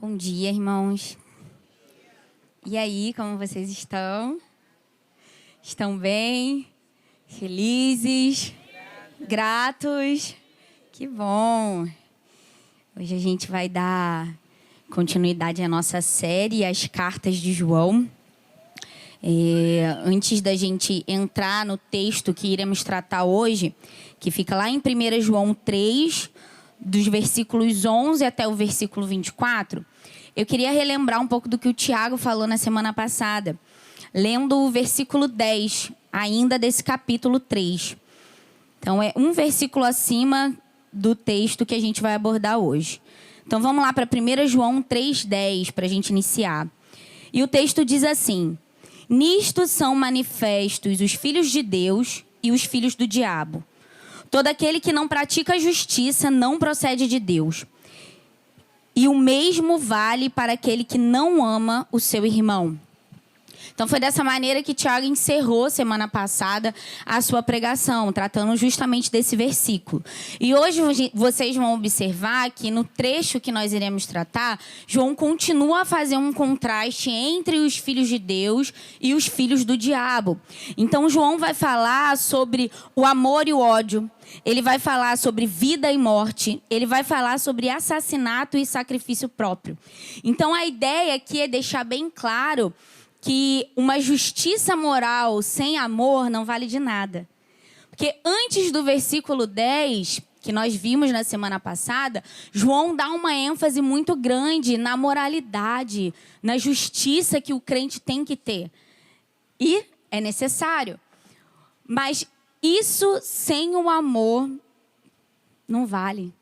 Bom dia, irmãos. E aí, como vocês estão? Estão bem? Felizes? Gratos? Que bom! Hoje a gente vai dar continuidade à nossa série, As Cartas de João. Antes da gente entrar no texto que iremos tratar hoje, que fica lá em 1 João 3, dos versículos 11 até o versículo 24, eu queria relembrar um pouco do que o Tiago falou na semana passada, lendo o versículo 10, ainda desse capítulo 3. Então, é um versículo acima do texto que a gente vai abordar hoje. Então, vamos lá para 1 João 3,10, para a gente iniciar. E o texto diz assim: nisto são manifestos os filhos de Deus e os filhos do diabo. Todo aquele que não pratica a justiça não procede de Deus. E o mesmo vale para aquele que não ama o seu irmão. Então, foi dessa maneira que Tiago encerrou semana passada a sua pregação, tratando justamente desse versículo. E hoje vocês vão observar que no trecho que nós iremos tratar, João continua a fazer um contraste entre os filhos de Deus e os filhos do diabo. Então, João vai falar sobre o amor e o ódio. Ele vai falar sobre vida e morte. Ele vai falar sobre assassinato e sacrifício próprio. Então, a ideia aqui é deixar bem claro que uma justiça moral sem amor não vale de nada. Porque antes do versículo 10, que nós vimos na semana passada, João dá uma ênfase muito grande na moralidade, na justiça que o crente tem que ter. E é necessário. Mas isso sem o amor não vale.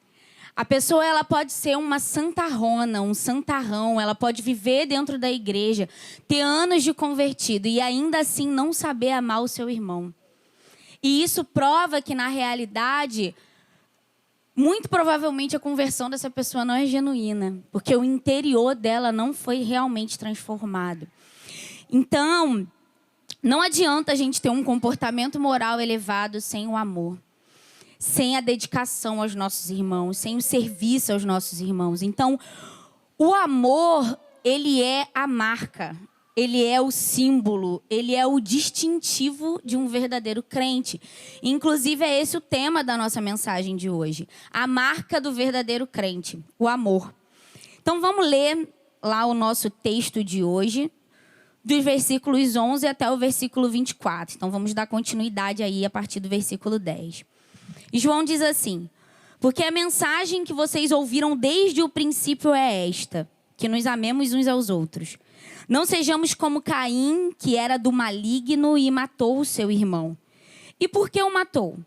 A pessoa ela pode ser uma santarrona, um santarrão, ela pode viver dentro da igreja, ter anos de convertido e ainda assim não saber amar o seu irmão. E isso prova que, na realidade, muito provavelmente a conversão dessa pessoa não é genuína, porque o interior dela não foi realmente transformado. Então, não adianta a gente ter um comportamento moral elevado sem o amor, sem a dedicação aos nossos irmãos, sem o serviço aos nossos irmãos. Então, o amor, ele é a marca, ele é o símbolo, ele é o distintivo de um verdadeiro crente. Inclusive, é esse o tema da nossa mensagem de hoje. A marca do verdadeiro crente, o amor. Então, vamos ler lá o nosso texto de hoje, dos versículos 11 até o versículo 24. Então, vamos dar continuidade aí a partir do versículo 10. E João diz assim: porque a mensagem que vocês ouviram desde o princípio é esta, que nos amemos uns aos outros. Não sejamos como Caim, que era do maligno e matou o seu irmão. E por que o matou?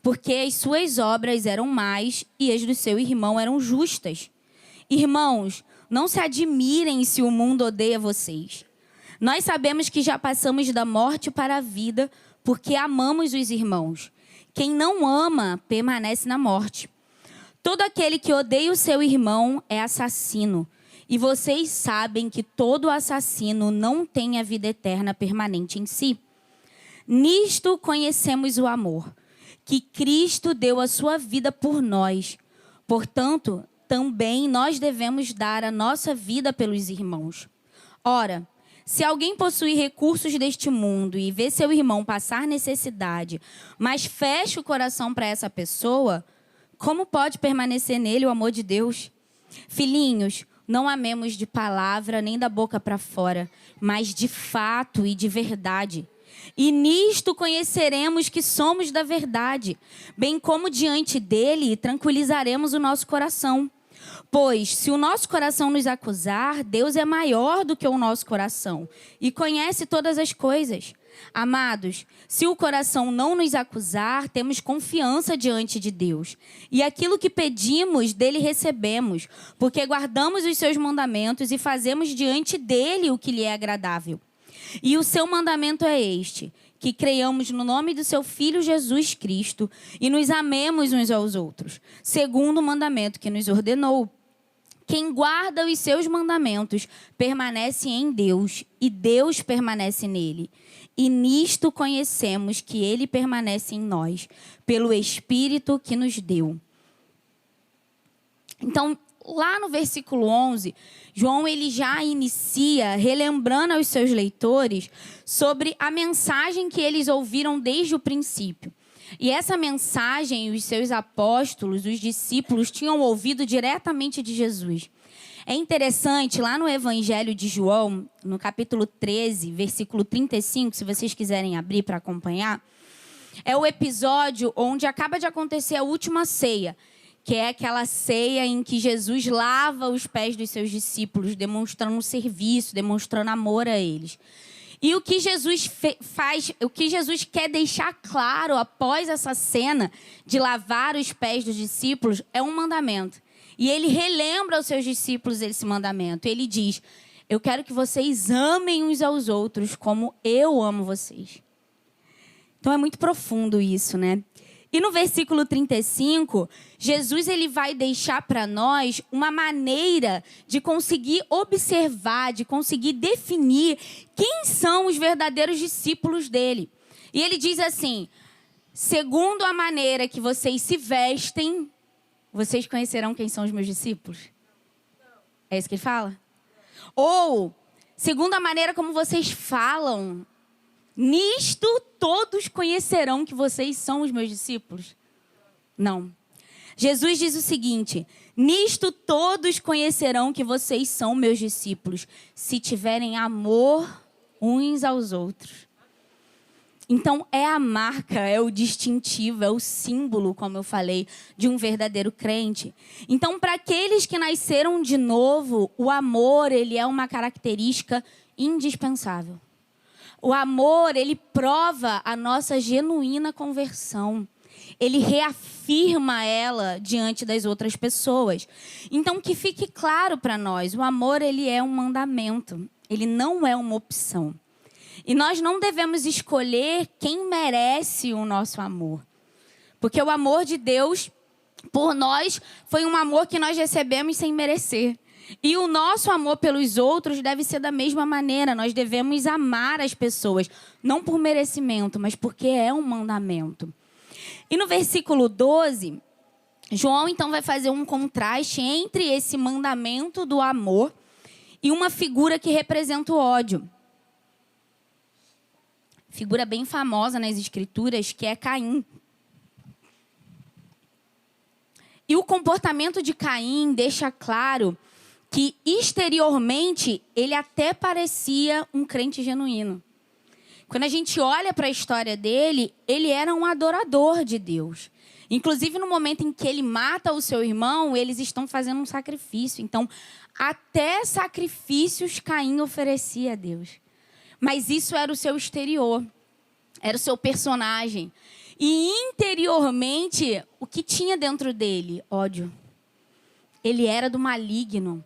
Porque as suas obras eram más e as do seu irmão eram justas. Irmãos, não se admirem se o mundo odeia vocês. Nós sabemos que já passamos da morte para a vida porque amamos os irmãos. Quem não ama permanece na morte. Todo aquele que odeia o seu irmão é assassino. E vocês sabem que todo assassino não tem a vida eterna permanente em si. Nisto conhecemos o amor, que Cristo deu a sua vida por nós. Portanto, também nós devemos dar a nossa vida pelos irmãos. Ora, se alguém possui recursos deste mundo e vê seu irmão passar necessidade, mas fecha o coração para essa pessoa, como pode permanecer nele o amor de Deus? Filhinhos, não amemos de palavra nem da boca para fora, mas de fato e de verdade. E nisto conheceremos que somos da verdade, bem como diante dele tranquilizaremos o nosso coração. Pois, se o nosso coração nos acusar, Deus é maior do que o nosso coração e conhece todas as coisas. Amados, se o coração não nos acusar, temos confiança diante de Deus. E aquilo que pedimos, dele recebemos, porque guardamos os seus mandamentos e fazemos diante dele o que lhe é agradável. E o seu mandamento é este: que creiamos no nome do seu Filho Jesus Cristo e nos amemos uns aos outros, segundo o mandamento que nos ordenou. Quem guarda os seus mandamentos permanece em Deus e Deus permanece nele. E nisto conhecemos que ele permanece em nós, pelo Espírito que nos deu. Então, lá no versículo 11, João ele já inicia relembrando aos seus leitores sobre a mensagem que eles ouviram desde o princípio. E essa mensagem, os seus apóstolos, os discípulos, tinham ouvido diretamente de Jesus. É interessante, lá no Evangelho de João, no capítulo 13, versículo 35, se vocês quiserem abrir para acompanhar, é o episódio onde acaba de acontecer a última ceia, que é aquela ceia em que Jesus lava os pés dos seus discípulos, demonstrando serviço, demonstrando amor a eles. E o que Jesus faz, o que Jesus quer deixar claro após essa cena de lavar os pés dos discípulos é um mandamento. E ele relembra aos seus discípulos esse mandamento. Ele diz: eu quero que vocês amem uns aos outros como eu amo vocês. Então é muito profundo isso, né? E no versículo 35, Jesus ele vai deixar para nós uma maneira de conseguir observar, de conseguir definir quem são os verdadeiros discípulos dele. E ele diz assim: segundo a maneira que vocês se vestem, vocês conhecerão quem são os meus discípulos? É isso que ele fala? Ou, segundo a maneira como vocês falam, nisto todos conhecerão que vocês são os meus discípulos? Não. Jesus diz o seguinte: nisto todos conhecerão que vocês são meus discípulos, se tiverem amor uns aos outros. Então, é a marca, é o distintivo, é o símbolo, como eu falei, de um verdadeiro crente. Então, para aqueles que nasceram de novo, o amor, ele é uma característica indispensável. O amor, ele prova a nossa genuína conversão. Ele reafirma ela diante das outras pessoas. Então, que fique claro para nós, o amor, ele é um mandamento. Ele não é uma opção. E nós não devemos escolher quem merece o nosso amor. Porque o amor de Deus por nós foi um amor que nós recebemos sem merecer. E o nosso amor pelos outros deve ser da mesma maneira. Nós devemos amar as pessoas, não por merecimento, mas porque é um mandamento. E no versículo 12, João então vai fazer um contraste entre esse mandamento do amor e uma figura que representa o ódio. Figura bem famosa nas Escrituras, que é Caim. E o comportamento de Caim deixa claro que exteriormente ele até parecia um crente genuíno. Quando a gente olha para a história dele, ele era um adorador de Deus. Inclusive, no momento em que ele mata o seu irmão, eles estão fazendo um sacrifício. Então, até sacrifícios Caim oferecia a Deus. Mas isso era o seu exterior, era o seu personagem. E interiormente, o que tinha dentro dele? Ódio. Ele era do maligno.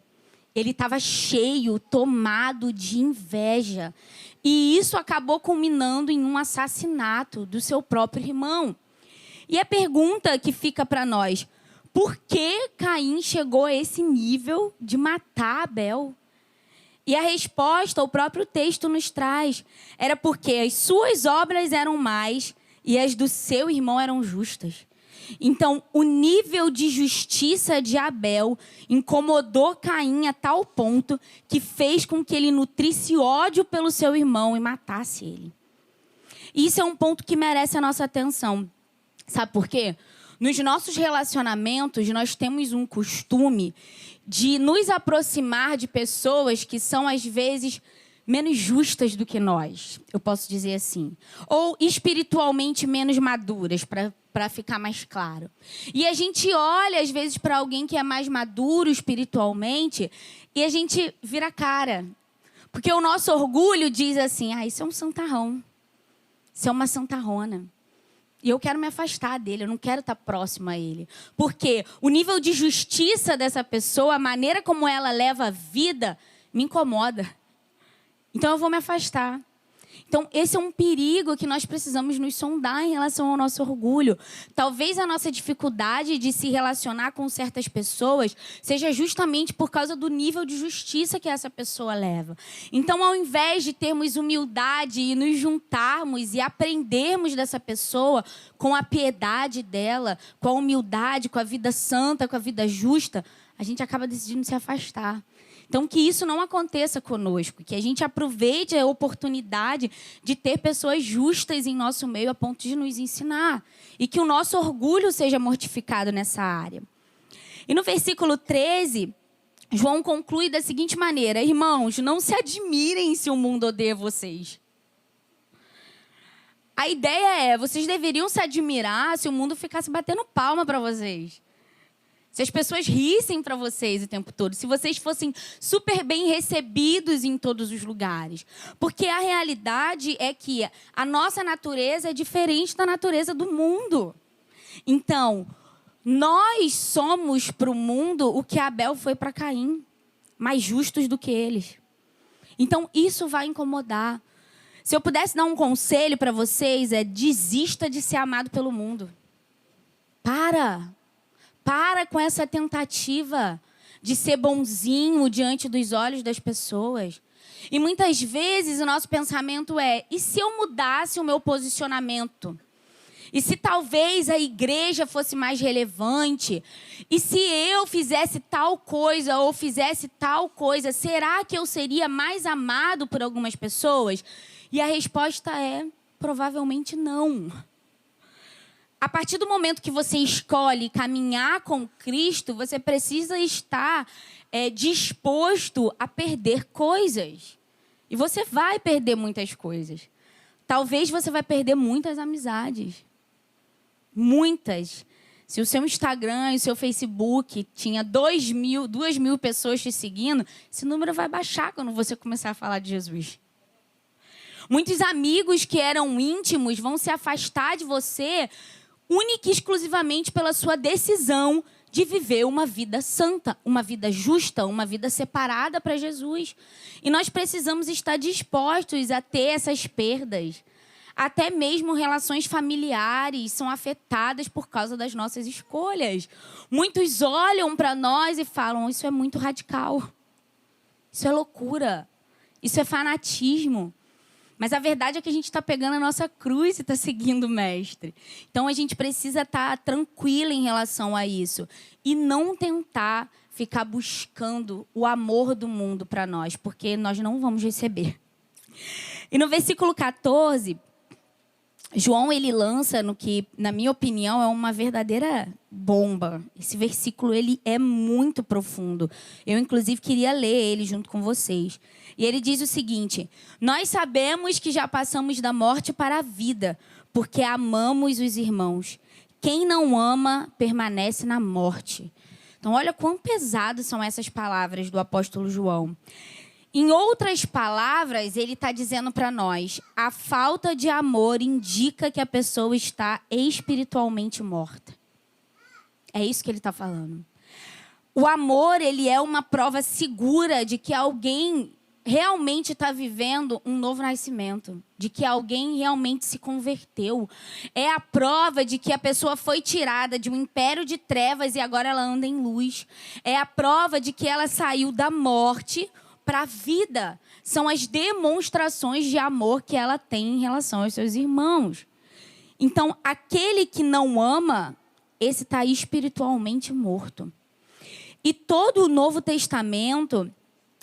Ele estava cheio, tomado de inveja. E isso acabou culminando em um assassinato do seu próprio irmão. E a pergunta que fica para nós: por que Caim chegou a esse nível de matar Abel? E a resposta, o próprio texto nos traz. Era porque as suas obras eram más e as do seu irmão eram justas. Então, o nível de justiça de Abel incomodou Caim a tal ponto que fez com que ele nutrisse ódio pelo seu irmão e matasse ele. E isso é um ponto que merece a nossa atenção. Sabe por quê? Nos nossos relacionamentos, nós temos um costume de nos aproximar de pessoas que são, às vezes, menos justas do que nós, eu posso dizer assim. Ou espiritualmente menos maduras, para ficar mais claro. E a gente olha, às vezes, para alguém que é mais maduro espiritualmente e a gente vira a cara. Porque o nosso orgulho diz assim: ah, isso é um santarrão. Isso é uma santarrona. E eu quero me afastar dele, eu não quero estar próximo a ele. Porque o nível de justiça dessa pessoa, a maneira como ela leva a vida, me incomoda. Então eu vou me afastar. Então esse é um perigo que nós precisamos nos sondar em relação ao nosso orgulho. Talvez a nossa dificuldade de se relacionar com certas pessoas seja justamente por causa do nível de justiça que essa pessoa leva. Então, ao invés de termos humildade e nos juntarmos e aprendermos dessa pessoa com a piedade dela, com a humildade, com a vida santa, com a vida justa, a gente acaba decidindo se afastar. Então, que isso não aconteça conosco, que a gente aproveite a oportunidade de ter pessoas justas em nosso meio a ponto de nos ensinar. E que o nosso orgulho seja mortificado nessa área. E no versículo 13, João conclui da seguinte maneira: irmãos, não se admirem se o mundo odeia vocês. A ideia é, vocês deveriam se admirar se o mundo ficasse batendo palma para vocês. Se as pessoas rissem para vocês o tempo todo. Se vocês fossem super bem recebidos em todos os lugares. Porque a realidade é que a nossa natureza é diferente da natureza do mundo. Então, nós somos para o mundo o que Abel foi para Caim. Mais justos do que eles. Então, isso vai incomodar. Se eu pudesse dar um conselho para vocês, desista de ser amado pelo mundo. Para com essa tentativa de ser bonzinho diante dos olhos das pessoas. E muitas vezes o nosso pensamento é: e se eu mudasse o meu posicionamento? E se talvez a igreja fosse mais relevante? E se eu fizesse tal coisa ou fizesse tal coisa, será que eu seria mais amado por algumas pessoas? E a resposta é: provavelmente não. A partir do momento que você escolhe caminhar com Cristo, você precisa estar disposto a perder coisas. E você vai perder muitas coisas. Talvez você vai perder muitas amizades. Muitas. Se o seu Instagram e o seu Facebook tinha 2.000 pessoas te seguindo, esse número vai baixar quando você começar a falar de Jesus. Muitos amigos que eram íntimos vão se afastar de você única e exclusivamente pela sua decisão de viver uma vida santa, uma vida justa, uma vida separada para Jesus. E nós precisamos estar dispostos a ter essas perdas. Até mesmo relações familiares são afetadas por causa das nossas escolhas. Muitos olham para nós e falam: isso é muito radical. Isso é loucura. Isso é fanatismo. Mas a verdade é que a gente está pegando a nossa cruz e está seguindo o Mestre. Então, a gente precisa estar tranquilo em relação a isso. E não tentar ficar buscando o amor do mundo para nós, porque nós não vamos receber. E no versículo 14, João ele lança no que, na minha opinião, é uma verdadeira bomba. Esse versículo ele é muito profundo. Eu, inclusive, queria ler ele junto com vocês. E ele diz o seguinte: nós sabemos que já passamos da morte para a vida, porque amamos os irmãos. Quem não ama, permanece na morte. Então, olha quão pesadas são essas palavras do apóstolo João. Em outras palavras, ele está dizendo para nós: a falta de amor indica que a pessoa está espiritualmente morta. É isso que ele está falando. O amor, ele é uma prova segura de que alguém realmente está vivendo um novo nascimento, de que alguém realmente se converteu. É a prova de que a pessoa foi tirada de um império de trevas e agora ela anda em luz. É a prova de que ela saiu da morte para a vida. São as demonstrações de amor que ela tem em relação aos seus irmãos. Então, aquele que não ama, esse está espiritualmente morto. E todo o Novo Testamento,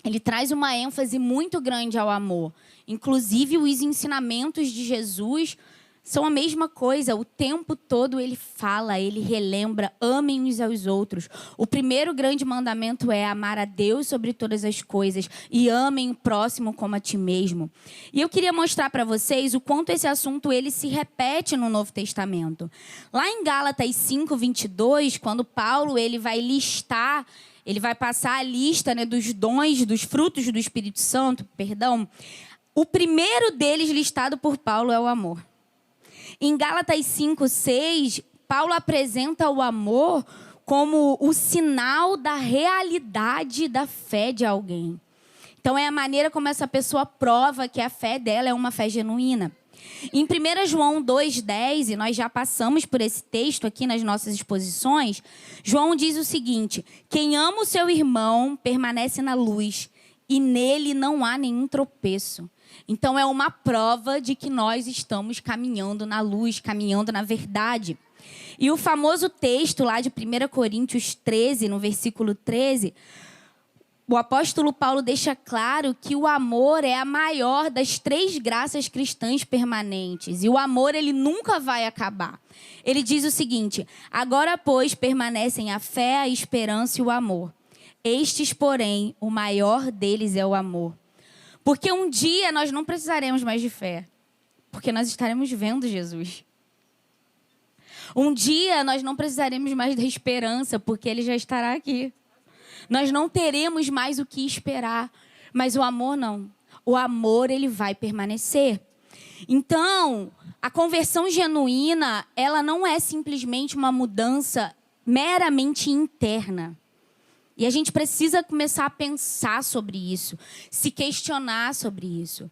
ele traz uma ênfase muito grande ao amor. Inclusive, os ensinamentos de Jesus são a mesma coisa. O tempo todo ele fala, ele relembra: amem uns aos outros. O primeiro grande mandamento é amar a Deus sobre todas as coisas e amem o próximo como a ti mesmo. E eu queria mostrar para vocês o quanto esse assunto ele se repete no Novo Testamento. Lá em Gálatas 5:22, quando Paulo ele vai listar, ele vai passar a lista, né, dos dons, dos frutos do Espírito Santo, o primeiro deles listado por Paulo é o amor. Em Gálatas 5:6, Paulo apresenta o amor como o sinal da realidade da fé de alguém. Então, é a maneira como essa pessoa prova que a fé dela é uma fé genuína. Em 1 João 2,10, e nós já passamos por esse texto aqui nas nossas exposições, João diz o seguinte: quem ama o seu irmão permanece na luz, e nele não há nenhum tropeço. Então, é uma prova de que nós estamos caminhando na luz, caminhando na verdade. E o famoso texto lá de 1 Coríntios 13, no versículo 13, o apóstolo Paulo deixa claro que o amor é a maior das 3 graças cristãs permanentes. E o amor, ele nunca vai acabar. Ele diz o seguinte: agora, pois, permanecem a fé, a esperança e o amor. Estes, porém, o maior deles é o amor. Porque um dia nós não precisaremos mais de fé, porque nós estaremos vendo Jesus. Um dia nós não precisaremos mais da esperança, porque ele já estará aqui. Nós não teremos mais o que esperar, mas o amor não. O amor, ele vai permanecer. Então, a conversão genuína, ela não é simplesmente uma mudança meramente interna. E a gente precisa começar a pensar sobre isso, se questionar sobre isso.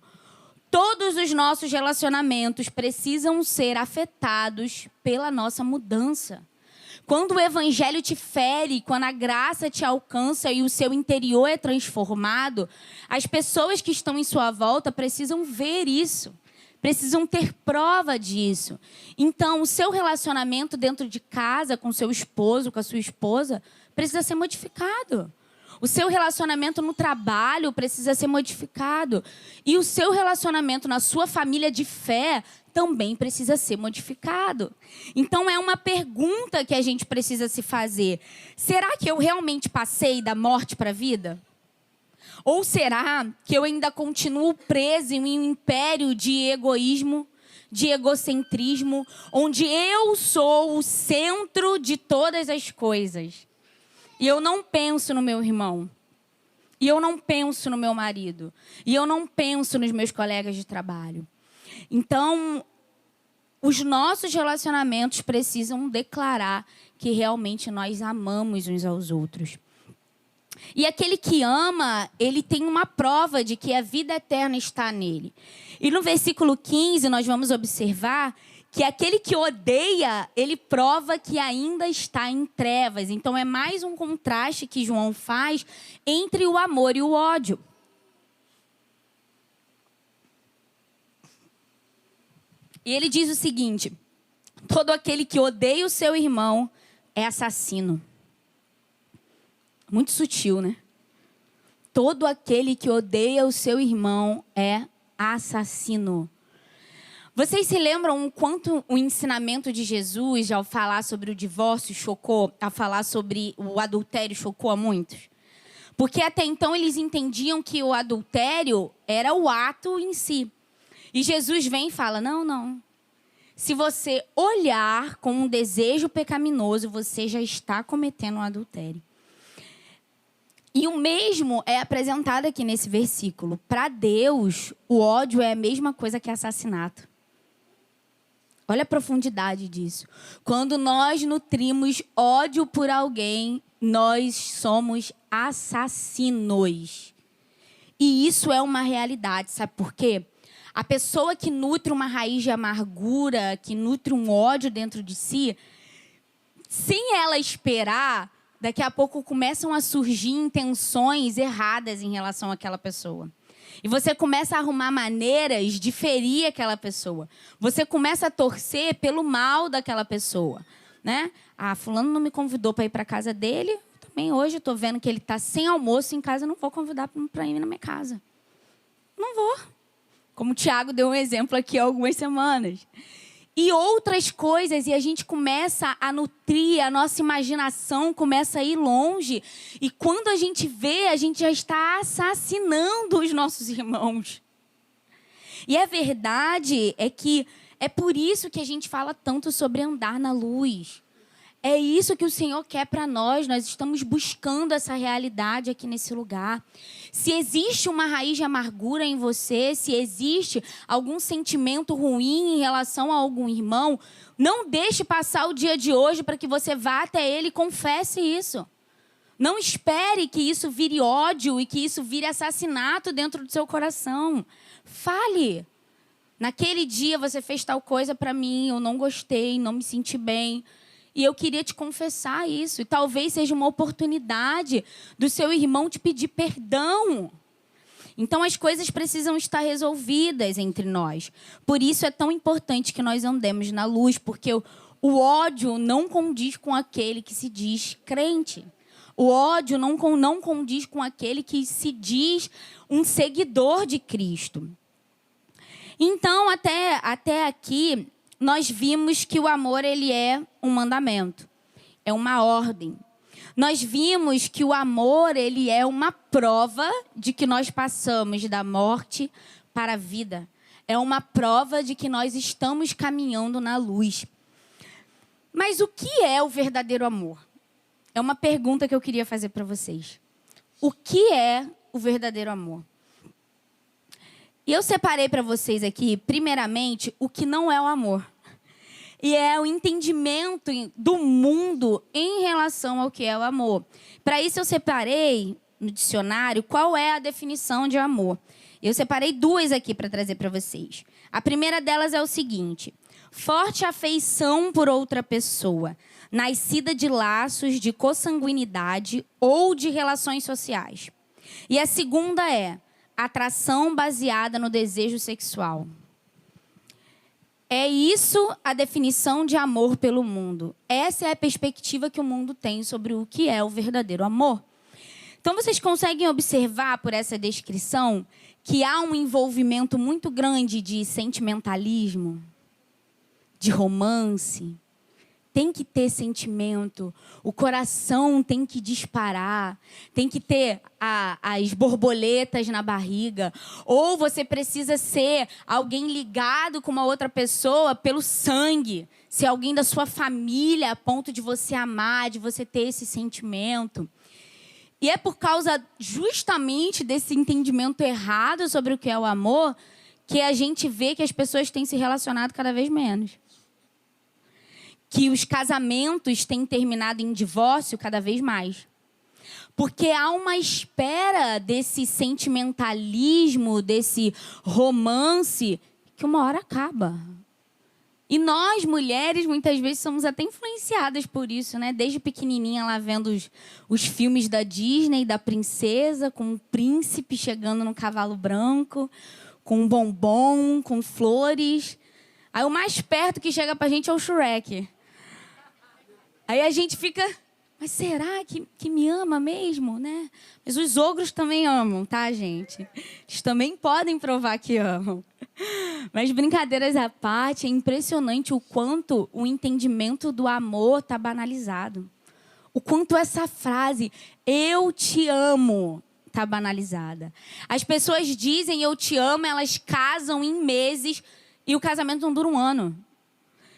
Todos os nossos relacionamentos precisam ser afetados pela nossa mudança. Quando o evangelho te fere, quando a graça te alcança e o seu interior é transformado, as pessoas que estão em sua volta precisam ver isso, precisam ter prova disso. Então, o seu relacionamento dentro de casa, com seu esposo, com a sua esposa, precisa ser modificado. O seu relacionamento no trabalho precisa ser modificado. E o seu relacionamento na sua família de fé também precisa ser modificado. Então, é uma pergunta que a gente precisa se fazer. Será que eu realmente passei da morte para a vida? Ou será que eu ainda continuo preso em um império de egoísmo, de egocentrismo, onde eu sou o centro de todas as coisas? E eu não penso no meu irmão. E eu não penso no meu marido. E eu não penso nos meus colegas de trabalho. Então, os nossos relacionamentos precisam declarar que realmente nós amamos uns aos outros. E aquele que ama, ele tem uma prova de que a vida eterna está nele. E no versículo 15, nós vamos observar que aquele que odeia, ele prova que ainda está em trevas. Então, é mais um contraste que João faz entre o amor e o ódio. E ele diz o seguinte: todo aquele que odeia o seu irmão é assassino. Muito sutil, né? Todo aquele que odeia o seu irmão é assassino. Vocês se lembram o quanto o ensinamento de Jesus, ao falar sobre o divórcio, chocou, ao falar sobre o adultério, chocou a muitos? Porque até então eles entendiam que o adultério era o ato em si. E Jesus vem e fala: não. Se você olhar com um desejo pecaminoso, você já está cometendo um adultério. E o mesmo é apresentado aqui nesse versículo. Para Deus, o ódio é a mesma coisa que assassinato. Olha a profundidade disso. Quando nós nutrimos ódio por alguém, nós somos assassinos. E isso é uma realidade, sabe por quê? A pessoa que nutre uma raiz de amargura, que nutre um ódio dentro de si, sem ela esperar, daqui a pouco começam a surgir intenções erradas em relação àquela pessoa. E você começa a arrumar maneiras de ferir aquela pessoa. Você começa a torcer pelo mal daquela pessoa, né? Ah, fulano não me convidou para ir para a casa dele. Também hoje eu estou vendo que ele está sem almoço em casa, não vou convidar para ir na minha casa. Não vou. Como o Tiago deu um exemplo aqui há algumas semanas. E outras coisas, e a gente começa a nutrir, a nossa imaginação começa a ir longe. E quando a gente vê, a gente já está assassinando os nossos irmãos. E a verdade é que é por isso que a gente fala tanto sobre andar na luz. É isso que o Senhor quer para nós. Nós estamos buscando essa realidade aqui nesse lugar. Se existe uma raiz de amargura em você, se existe algum sentimento ruim em relação a algum irmão, não deixe passar o dia de hoje para que você vá até ele e confesse isso. Não espere que isso vire ódio e que isso vire assassinato dentro do seu coração. Fale. Naquele dia você fez tal coisa para mim, eu não gostei, não me senti bem. E eu queria te confessar isso. E talvez seja uma oportunidade do seu irmão te pedir perdão. Então, as coisas precisam estar resolvidas entre nós. Por isso é tão importante que nós andemos na luz, porque O ódio não condiz com aquele que se diz crente. O ódio não condiz com aquele que se diz um seguidor de Cristo. Então, até aqui, nós vimos que o amor ele é um mandamento, é uma ordem. Nós vimos que o amor ele é uma prova de que nós passamos da morte para a vida. É uma prova de que nós estamos caminhando na luz. Mas o que é o verdadeiro amor? É uma pergunta que eu queria fazer para vocês. O que é o verdadeiro amor? E eu separei para vocês aqui, primeiramente, o que não é o amor. E é o entendimento do mundo em relação ao que é o amor. Para isso, eu separei no dicionário qual é a definição de amor. Eu separei duas aqui para trazer para vocês. A primeira delas é o seguinte: forte afeição por outra pessoa, nascida de laços de consanguinidade ou de relações sociais. E a segunda é atração baseada no desejo sexual. É isso a definição de amor pelo mundo. Essa é a perspectiva que o mundo tem sobre o que é o verdadeiro amor. Então, vocês conseguem observar por essa descrição que há um envolvimento muito grande de sentimentalismo, de romance. Tem que ter sentimento, o coração tem que disparar, tem que ter as borboletas na barriga. Ou você precisa ser alguém ligado com uma outra pessoa pelo sangue, ser alguém da sua família a ponto de você amar, de você ter esse sentimento. E é por causa justamente desse entendimento errado sobre o que é o amor que a gente vê que as pessoas têm se relacionado cada vez menos. Que os casamentos têm terminado em divórcio cada vez mais. Porque há uma espera desse sentimentalismo, desse romance, que uma hora acaba. E nós, mulheres, muitas vezes somos até influenciadas por isso, né? Desde pequenininha lá vendo os filmes da Disney, da princesa, com o príncipe chegando no cavalo branco, com um bombom, com flores. Aí o mais perto que chega pra gente é o Shrek. Aí a gente fica, mas será que me ama mesmo, né? Mas os ogros também amam, tá, gente? Eles também podem provar que amam. Mas brincadeiras à parte, é impressionante o quanto o entendimento do amor está banalizado. O quanto essa frase, eu te amo, está banalizada. As pessoas dizem eu te amo, elas casam em meses e o casamento não dura um ano.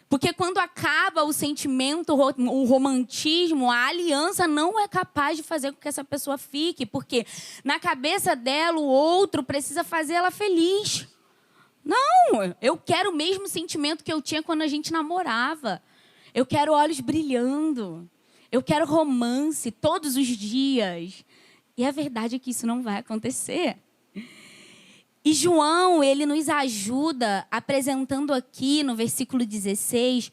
Porque quando acaba o sentimento, o romantismo, a aliança não é capaz de fazer com que essa pessoa fique. Porque na cabeça dela, o outro precisa fazer ela feliz. Não, eu quero o mesmo sentimento que eu tinha quando a gente namorava. Eu quero olhos brilhando. Eu quero romance todos os dias. E a verdade é que isso não vai acontecer. E João, ele nos ajuda apresentando aqui no versículo 16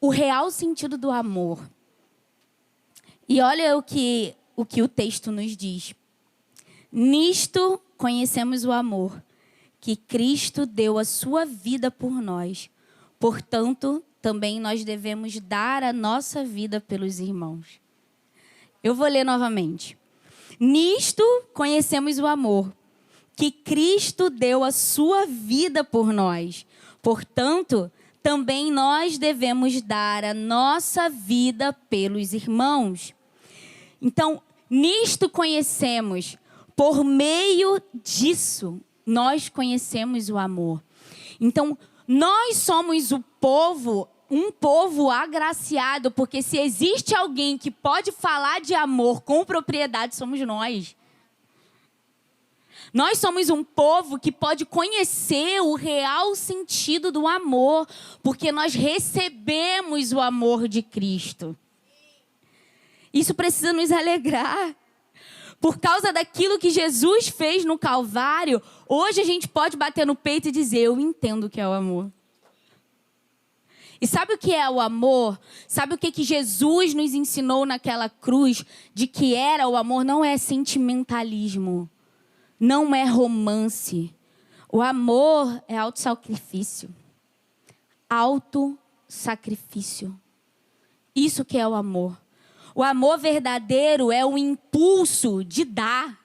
o real sentido do amor. E olha o que o texto nos diz. Nisto conhecemos o amor, que Cristo deu a sua vida por nós. Portanto, também nós devemos dar a nossa vida pelos irmãos. Eu vou ler novamente. Nisto conhecemos o amor, que Cristo deu a sua vida por nós. Portanto, também nós devemos dar a nossa vida pelos irmãos. Então, nisto conhecemos, por meio disso, nós conhecemos o amor. Então, nós somos um povo agraciado, porque se existe alguém que pode falar de amor com propriedade, somos nós. Nós somos um povo que pode conhecer o real sentido do amor, porque nós recebemos o amor de Cristo. Isso precisa nos alegrar. Por causa daquilo que Jesus fez no Calvário, hoje a gente pode bater no peito e dizer, eu entendo o que é o amor. E sabe o que é o amor? Sabe o que Jesus nos ensinou naquela cruz? De que era o amor? Não é sentimentalismo. Não é romance. O amor é autossacrifício. sacrifício. Isso que é o amor. O amor verdadeiro é o impulso de dar.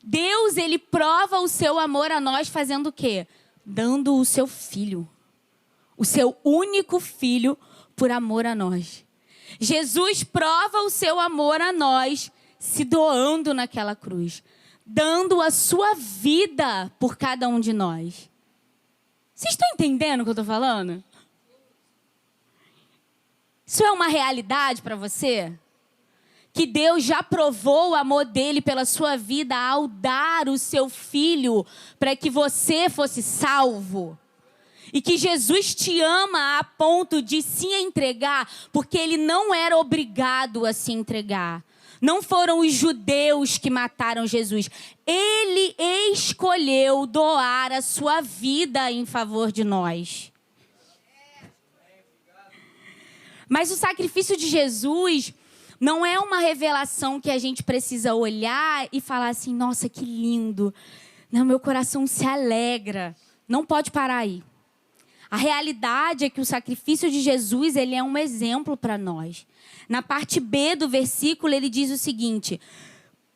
Deus, ele prova o seu amor a nós fazendo o quê? Dando o seu filho. O seu único filho por amor a nós. Jesus prova o seu amor a nós se doando naquela cruz. Dando a sua vida por cada um de nós. Vocês estão entendendo o que eu estou falando? Isso é uma realidade para você? Que Deus já provou o amor dele pela sua vida ao dar o seu filho para que você fosse salvo. E que Jesus te ama a ponto de se entregar, porque ele não era obrigado a se entregar. Não foram os judeus que mataram Jesus. Ele escolheu doar a sua vida em favor de nós. Mas o sacrifício de Jesus não é uma revelação que a gente precisa olhar e falar assim, nossa, que lindo. Não, meu coração se alegra. Não pode parar aí. A realidade é que o sacrifício de Jesus, ele é um exemplo para nós. Na parte B do versículo, ele diz o seguinte: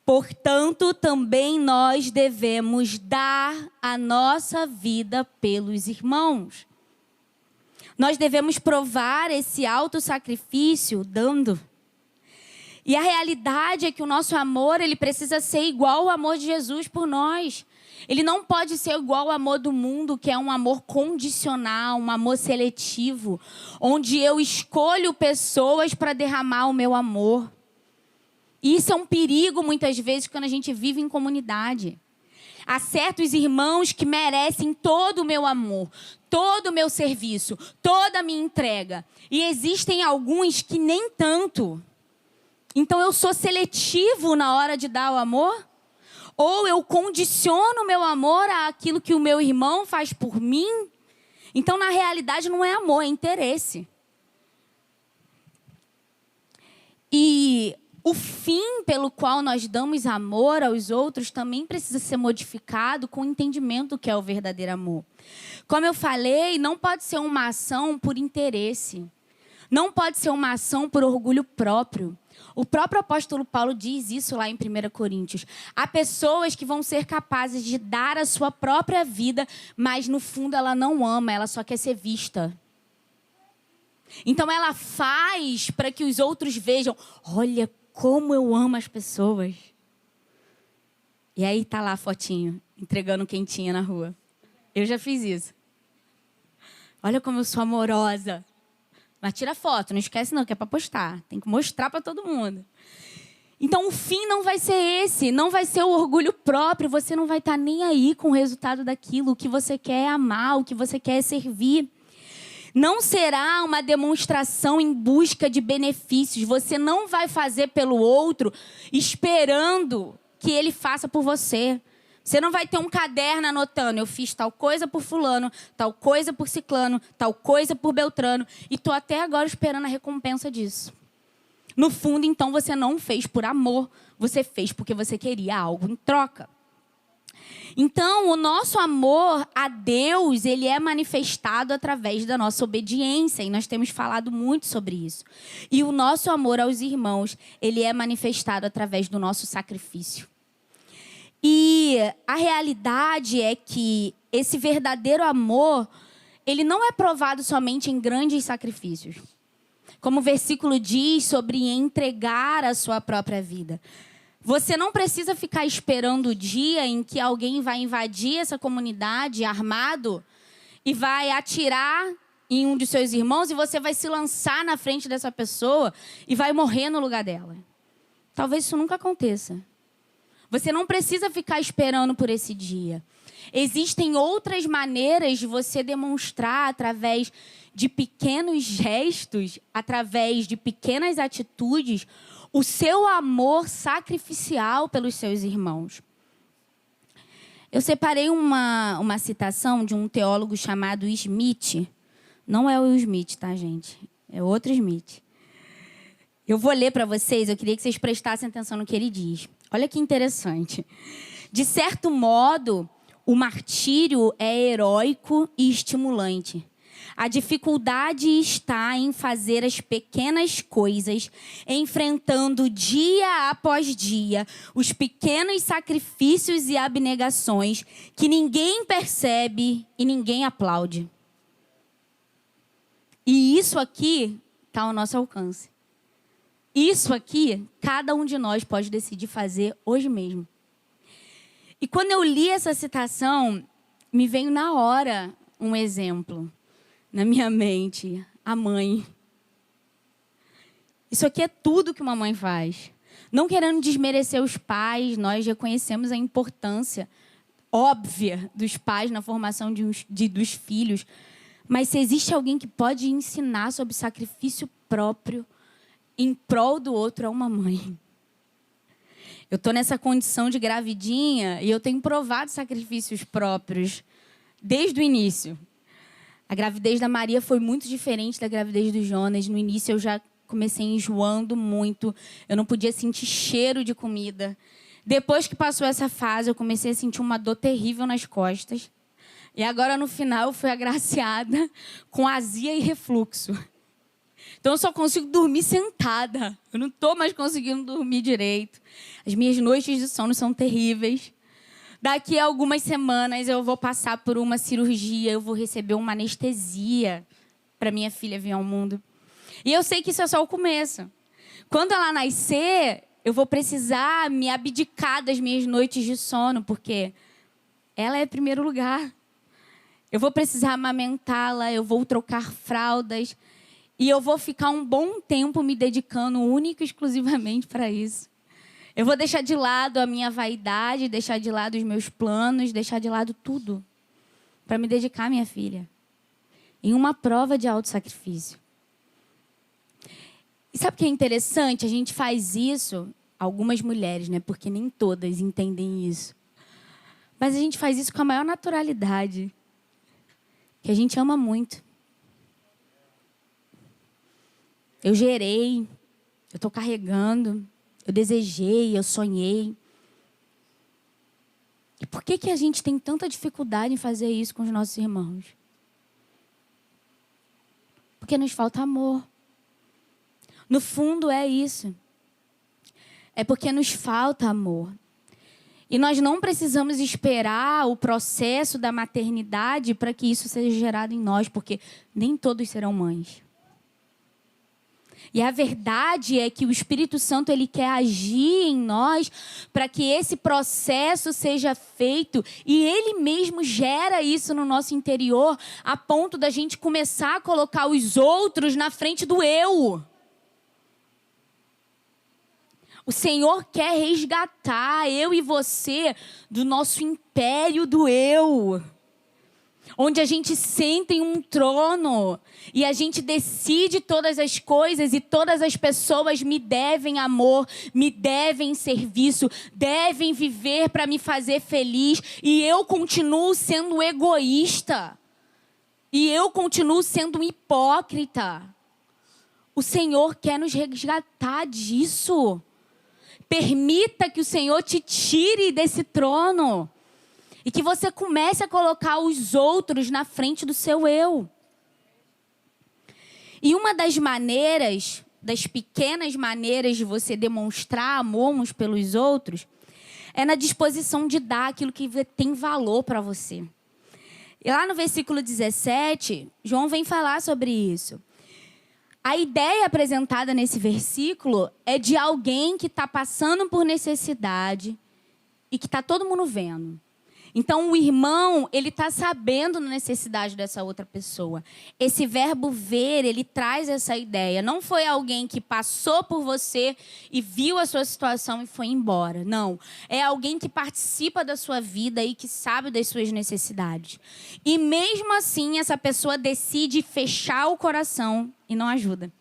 portanto, também nós devemos dar a nossa vida pelos irmãos. Nós devemos provar esse autossacrifício dando. E a realidade é que o nosso amor, ele precisa ser igual ao amor de Jesus por nós. Ele não pode ser igual ao amor do mundo, que é um amor condicional, um amor seletivo, onde eu escolho pessoas para derramar o meu amor. E isso é um perigo, muitas vezes, quando a gente vive em comunidade. Há certos irmãos que merecem todo o meu amor, todo o meu serviço, toda a minha entrega. E existem alguns que nem tanto. Então, eu sou seletivo na hora de dar o amor? Ou eu condiciono o meu amor àquilo que o meu irmão faz por mim? Então, na realidade, não é amor, é interesse. E o fim pelo qual nós damos amor aos outros também precisa ser modificado com o entendimento do que é o verdadeiro amor. Como eu falei, não pode ser uma ação por interesse. Não pode ser uma ação por orgulho próprio. O próprio apóstolo Paulo diz isso lá em 1 Coríntios. Há pessoas que vão ser capazes de dar a sua própria vida, mas no fundo ela não ama, ela só quer ser vista. Então ela faz para que os outros vejam, olha como eu amo as pessoas. E aí tá lá a fotinho, entregando quentinha na rua. Eu já fiz isso. Olha como eu sou amorosa. Mas tira foto, não esquece não, que é para postar. Tem que mostrar para todo mundo. Então, o fim não vai ser esse. Não vai ser o orgulho próprio. Você não vai estar nem aí com o resultado daquilo. O que você quer é amar, o que você quer é servir. Não será uma demonstração em busca de benefícios. Você não vai fazer pelo outro esperando que ele faça por você. Você não vai ter um caderno anotando, eu fiz tal coisa por fulano, tal coisa por ciclano, tal coisa por beltrano, e estou até agora esperando a recompensa disso. No fundo, então, você não fez por amor, você fez porque você queria algo em troca. Então, o nosso amor a Deus, ele é manifestado através da nossa obediência, e nós temos falado muito sobre isso. E o nosso amor aos irmãos, ele é manifestado através do nosso sacrifício. E a realidade é que esse verdadeiro amor, ele não é provado somente em grandes sacrifícios. Como o versículo diz sobre entregar a sua própria vida. Você não precisa ficar esperando o dia em que alguém vai invadir essa comunidade armado e vai atirar em um de seus irmãos e você vai se lançar na frente dessa pessoa e vai morrer no lugar dela. Talvez isso nunca aconteça. Você não precisa ficar esperando por esse dia. Existem outras maneiras de você demonstrar através de pequenos gestos, através de pequenas atitudes, o seu amor sacrificial pelos seus irmãos. Eu separei uma citação de um teólogo chamado Smith. Não é o Will Smith, tá, gente? É outro Smith. Eu vou ler para vocês, eu queria que vocês prestassem atenção no que ele diz. Olha que interessante. De certo modo, o martírio é heróico e estimulante. A dificuldade está em fazer as pequenas coisas, enfrentando dia após dia os pequenos sacrifícios e abnegações que ninguém percebe e ninguém aplaude. E isso aqui está ao nosso alcance. Isso aqui, cada um de nós pode decidir fazer hoje mesmo. E quando eu li essa citação, me veio na hora um exemplo na minha mente: a mãe. Isso aqui é tudo que uma mãe faz. Não querendo desmerecer os pais, nós reconhecemos a importância óbvia dos pais na formação dos filhos. Mas se existe alguém que pode ensinar sobre sacrifício próprio em prol do outro, é uma mãe. Eu estou nessa condição de gravidinha e eu tenho provado sacrifícios próprios desde o início. A gravidez da Maria foi muito diferente da gravidez do Jonas. No início eu já comecei enjoando muito. Eu não podia sentir cheiro de comida. Depois que passou essa fase, eu comecei a sentir uma dor terrível nas costas. E agora, no final, eu fui agraciada com azia e refluxo. Então, eu só consigo dormir sentada. Eu não estou mais conseguindo dormir direito. As minhas noites de sono são terríveis. Daqui a algumas semanas, eu vou passar por uma cirurgia. Eu vou receber uma anestesia para minha filha vir ao mundo. E eu sei que isso é só o começo. Quando ela nascer, eu vou precisar me abdicar das minhas noites de sono, porque ela é primeiro lugar. Eu vou precisar amamentá-la, eu vou trocar fraldas. E eu vou ficar um bom tempo me dedicando única e exclusivamente para isso. Eu vou deixar de lado a minha vaidade, deixar de lado os meus planos, deixar de lado tudo para me dedicar à minha filha. Em uma prova de autossacrifício. E sabe o que é interessante? A gente faz isso, algumas mulheres, né? Porque nem todas entendem isso. Mas a gente faz isso com a maior naturalidade. Que a gente ama muito. Eu gerei, eu estou carregando, eu desejei, eu sonhei. E por que a gente tem tanta dificuldade em fazer isso com os nossos irmãos? Porque nos falta amor. No fundo é isso. É porque nos falta amor. E nós não precisamos esperar o processo da maternidade para que isso seja gerado em nós, porque nem todos serão mães. E a verdade é que o Espírito Santo ele quer agir em nós para que esse processo seja feito. E ele mesmo gera isso no nosso interior a ponto da gente começar a colocar os outros na frente do eu. O Senhor quer resgatar eu e você do nosso império do eu. Onde a gente senta em um trono e a gente decide todas as coisas e todas as pessoas me devem amor, me devem serviço, devem viver para me fazer feliz e eu continuo sendo egoísta e eu continuo sendo um hipócrita. O Senhor quer nos resgatar disso. Permita que o Senhor te tire desse trono. E que você comece a colocar os outros na frente do seu eu. E uma das maneiras, das pequenas maneiras de você demonstrar amor uns pelos outros, é na disposição de dar aquilo que tem valor para você. E lá no versículo 17, João vem falar sobre isso. A ideia apresentada nesse versículo é de alguém que está passando por necessidade e que está todo mundo vendo. Então, o irmão, ele está sabendo da necessidade dessa outra pessoa. Esse verbo ver, ele traz essa ideia. Não foi alguém que passou por você e viu a sua situação e foi embora. Não. É alguém que participa da sua vida e que sabe das suas necessidades. E mesmo assim, essa pessoa decide fechar o coração e não ajuda.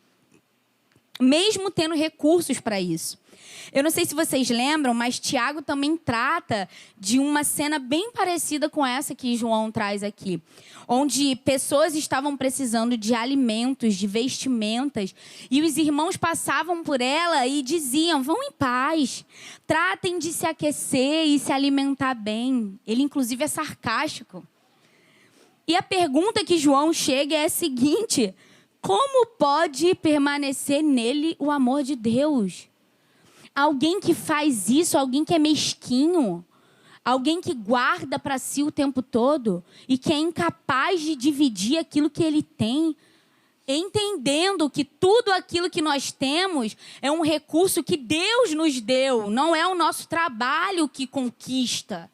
Mesmo tendo recursos para isso. Eu não sei se vocês lembram, mas Tiago também trata de uma cena bem parecida com essa que João traz aqui. Onde pessoas estavam precisando de alimentos, de vestimentas. E os irmãos passavam por ela e diziam, vão em paz. Tratem de se aquecer e se alimentar bem. Ele, inclusive, é sarcástico. E a pergunta que João chega é a seguinte: como pode permanecer nele o amor de Deus? Alguém que faz isso, alguém que é mesquinho, alguém que guarda para si o tempo todo e que é incapaz de dividir aquilo que ele tem, entendendo que tudo aquilo que nós temos é um recurso que Deus nos deu, não é o nosso trabalho que conquista.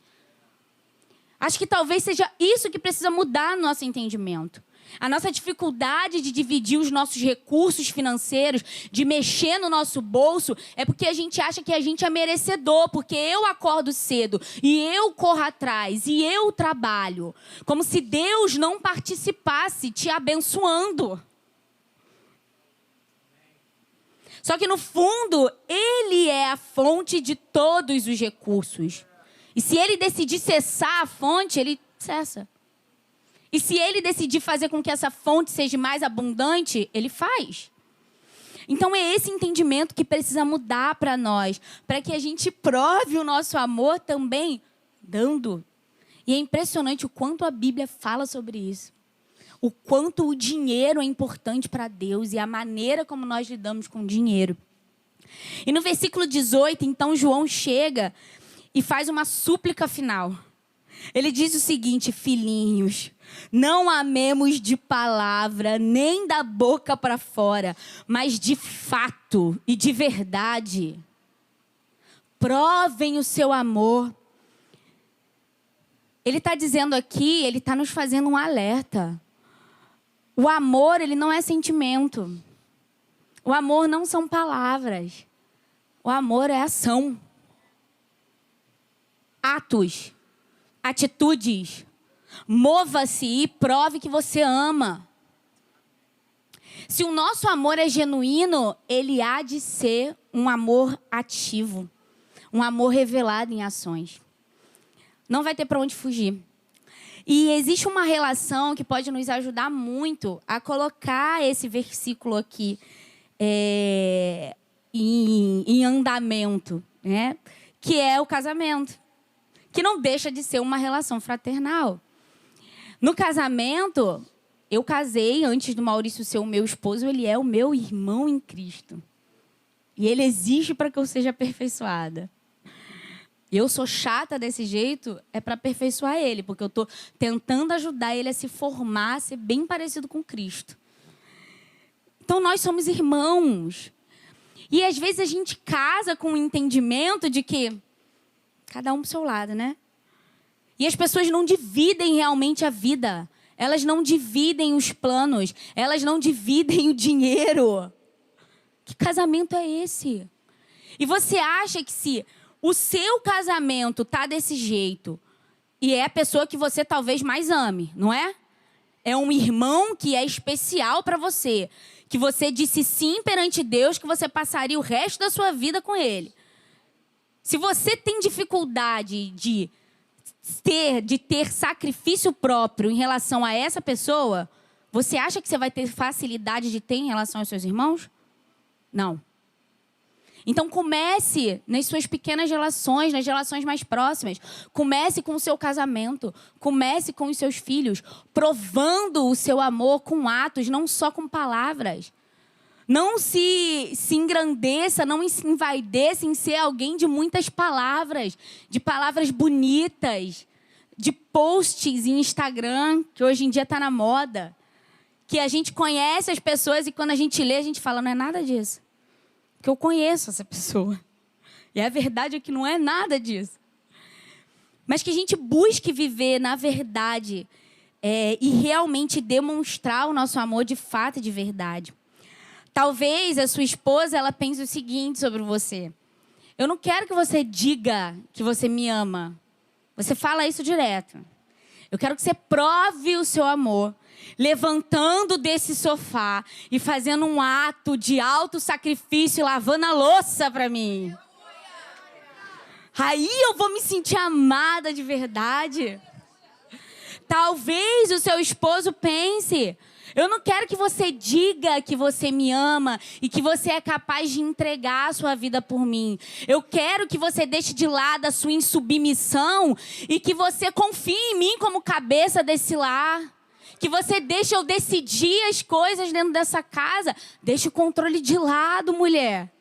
Acho que talvez seja isso que precisa mudar no nosso entendimento. A nossa dificuldade de dividir os nossos recursos financeiros, de mexer no nosso bolso, é porque a gente acha que a gente é merecedor, porque eu acordo cedo e eu corro atrás e eu trabalho. Como se Deus não participasse te abençoando. Só que no fundo, Ele é a fonte de todos os recursos. E se Ele decidir cessar a fonte, Ele cessa. E se Ele decidir fazer com que essa fonte seja mais abundante, Ele faz. Então é esse entendimento que precisa mudar para nós, para que a gente prove o nosso amor também dando. E é impressionante o quanto a Bíblia fala sobre isso. O quanto o dinheiro é importante para Deus e a maneira como nós lidamos com o dinheiro. E no versículo 18, então, João chega e faz uma súplica final. Ele diz o seguinte: filhinhos, não amemos de palavra, nem da boca para fora, mas de fato e de verdade. Provem o seu amor. Ele está dizendo aqui, ele está nos fazendo um alerta. O amor, ele não é sentimento. O amor não são palavras. O amor é ação. Atos. Atitudes. Mova-se e prove que você ama. Se o nosso amor é genuíno, ele há de ser um amor ativo. Um amor revelado em ações. Não vai ter para onde fugir. E existe uma relação que pode nos ajudar muito a colocar esse versículo aqui em andamento, né? Que é o casamento. Que não deixa de ser uma relação fraternal. No casamento, eu casei antes do Maurício ser o meu esposo, ele é o meu irmão em Cristo. E ele exige para que eu seja aperfeiçoada. Eu sou chata desse jeito, é para aperfeiçoar ele, porque eu estou tentando ajudar ele a se formar, a ser bem parecido com Cristo. Então, nós somos irmãos. E, às vezes, a gente casa com o entendimento de que cada um para o seu lado, né? E as pessoas não dividem realmente a vida. Elas não dividem os planos. Elas não dividem o dinheiro. Que casamento é esse? E você acha que se o seu casamento tá desse jeito e é a pessoa que você talvez mais ame, não é? É um irmão que é especial para você, que você disse sim perante Deus, que você passaria o resto da sua vida com ele. Se você tem dificuldade de ter sacrifício próprio em relação a essa pessoa, você acha que você vai ter facilidade de ter em relação aos seus irmãos? Não. Então comece nas suas pequenas relações, nas relações mais próximas. Comece com o seu casamento. Comece com os seus filhos, provando o seu amor com atos, não só com palavras. Não se engrandeça, não se envaideça em ser alguém de muitas palavras, de palavras bonitas, de posts em Instagram, que hoje em dia está na moda. Que a gente conhece as pessoas e quando a gente lê, a gente fala, não é nada disso. Porque eu conheço essa pessoa. E a verdade é que não é nada disso. Mas que a gente busque viver na verdade e realmente demonstrar o nosso amor de fato e de verdade. Talvez a sua esposa ela pense o seguinte sobre você. Eu não quero que você diga que você me ama. Você fala isso direto. Eu quero que você prove o seu amor, levantando desse sofá e fazendo um ato de auto-sacrifício, lavando a louça para mim. Aí eu vou me sentir amada de verdade. Talvez o seu esposo pense, eu não quero que você diga que você me ama e que você é capaz de entregar a sua vida por mim. Eu quero que você deixe de lado a sua insubmissão e que você confie em mim como cabeça desse lar. Que você deixa eu decidir as coisas dentro dessa casa. Deixa o controle de lado, mulher.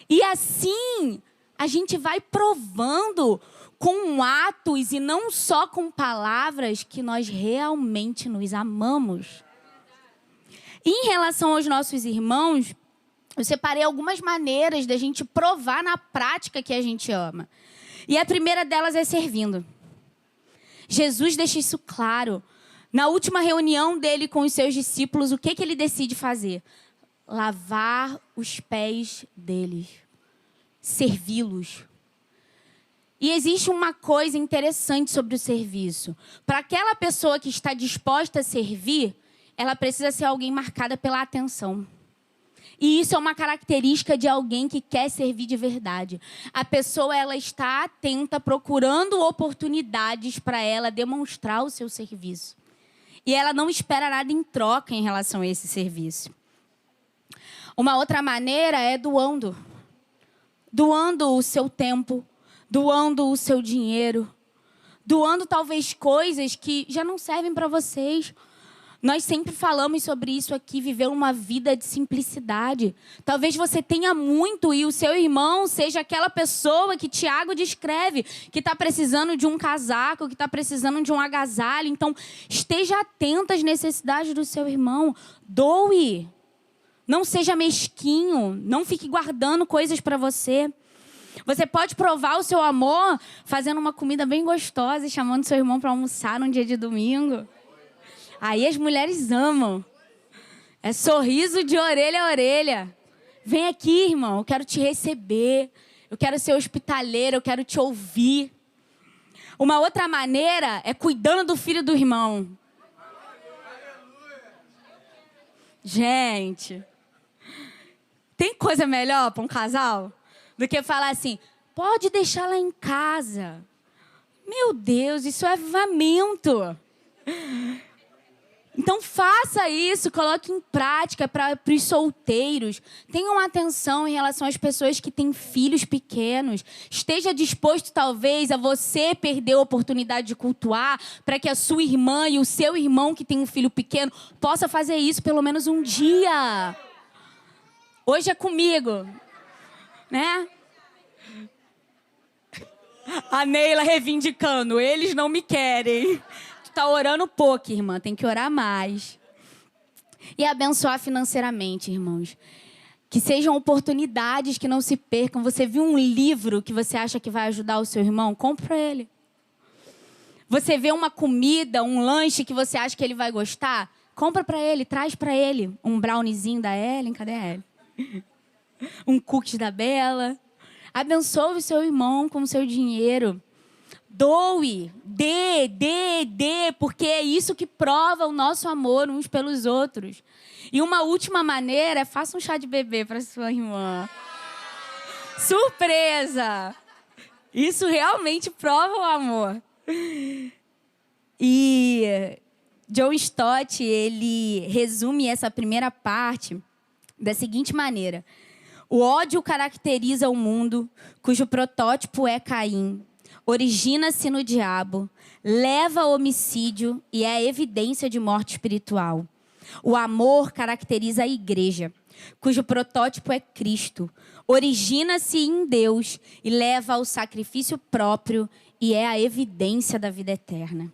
E assim, a gente vai provando com atos e não só com palavras que nós realmente nos amamos. Em relação aos nossos irmãos, eu separei algumas maneiras da gente provar na prática que a gente ama. E a primeira delas é servindo. Jesus deixa isso claro. Na última reunião dele com os seus discípulos, o que ele decide fazer? Lavar os pés deles. Servi-los. E existe uma coisa interessante sobre o serviço. Para aquela pessoa que está disposta a servir, ela precisa ser alguém marcada pela atenção. E isso é uma característica de alguém que quer servir de verdade. A pessoa, ela está atenta, procurando oportunidades para ela demonstrar o seu serviço. E ela não espera nada em troca em relação a esse serviço. Uma outra maneira é doando. Doando o seu tempo, doando o seu dinheiro, doando talvez coisas que já não servem para vocês. Nós sempre falamos sobre isso aqui, viver uma vida de simplicidade. Talvez você tenha muito e o seu irmão seja aquela pessoa que Tiago descreve, que está precisando de um casaco, que está precisando de um agasalho. Então, esteja atento às necessidades do seu irmão. Doe. Não seja mesquinho. Não fique guardando coisas para você. Você pode provar o seu amor fazendo uma comida bem gostosa e chamando seu irmão para almoçar num dia de domingo. Aí as mulheres amam. É sorriso de orelha a orelha. Vem aqui, irmão, eu quero te receber. Eu quero ser hospitaleira, eu quero te ouvir. Uma outra maneira é cuidando do filho do irmão. Gente, tem coisa melhor para um casal do que falar assim, pode deixar lá em casa. Meu Deus, isso é avivamento. Então faça isso, coloque em prática para os solteiros. Tenham atenção em relação às pessoas que têm filhos pequenos. Esteja disposto, talvez, a você perder a oportunidade de cultuar para que a sua irmã e o seu irmão que tem um filho pequeno possa fazer isso pelo menos um dia. Hoje é comigo, né? A Neila reivindicando, eles não me querem. Está orando pouco, irmã. Tem que orar mais. E abençoar financeiramente, irmãos. Que sejam oportunidades que não se percam. Você viu um livro que você acha que vai ajudar o seu irmão? Compre para ele. Você vê uma comida, um lanche que você acha que ele vai gostar? Compra para ele, traz para ele. Um browniezinho da Ellen. Cadê a Ellen? Um cookies da Bela. Abençoe o seu irmão com o seu dinheiro. Doe, dê, porque é isso que prova o nosso amor uns pelos outros. E uma última maneira é faça um chá de bebê para sua irmã. Surpresa! Isso realmente prova o amor. E John Stott, ele resume essa primeira parte da seguinte maneira. O ódio caracteriza o mundo, cujo protótipo é Caim. Origina-se no diabo, leva ao homicídio e é a evidência de morte espiritual. O amor caracteriza a igreja, cujo protótipo é Cristo. Origina-se em Deus e leva ao sacrifício próprio e é a evidência da vida eterna.